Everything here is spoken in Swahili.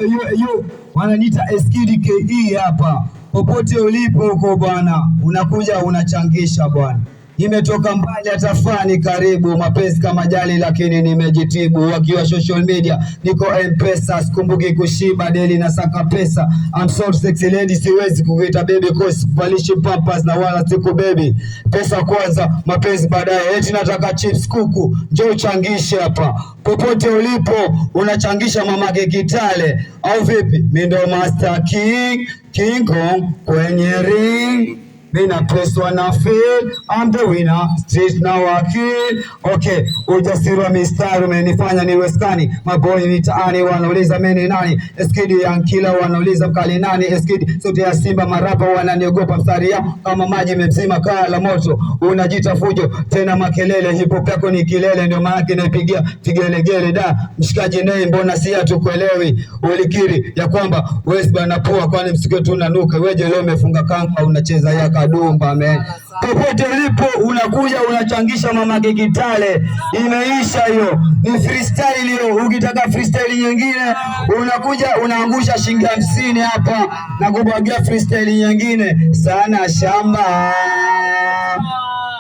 Yo, wananiita Eskidi KE hapa. Popote ulipo huko bwana, unakuja unachangisha bwana. Nimetoka mbali hata fani karibu, mapenzi kama jali lakini nimejitibu. Wakiwa social media niko M-Pesa, sikumbuki kushiba deli na saka pesa. I'm so sexy lady, siwezi kukuita baby cause valishi pampers na wala siku baby. Pesa kwanza, mapenzi baadaye. Eti nataka chips kuku, njoo uchangishe hapa. Popote ulipo unachangisha mamake Kitale au vipi? Mimi ndo Master King Kong kwenye ring. Mina press wanna feel, I'm the winner, street now wakil. Okay, ujasiri wa mistari umenifanya niwe skani. Maboy mitaani wanauliza mimi nani? Eskidi young killer wanauliza mkali nani? Eskidi sote ya Simba marapa wananiogopa mstari yao kama maji mzima kaa la moto. Unajita fujo tena makelele, hip hop yako ni kilele ndio maana naipigia vigelegele da. Mshikaji naye mbona si hatukuelewi? Ulikiri ya kwamba West bana poa kwani msikio tunanuka. Weje leo umefunga kanga unacheza yaka Dumba man. Popote ulipo unakuja unachangisha mamake Kitale. Imeisha hiyo. Ni freestyle hiyo. Ukitaka freestyle nyingine unakuja unaangusha shilingi 50 hapa na kubwagia freestyle nyingine sana shamba.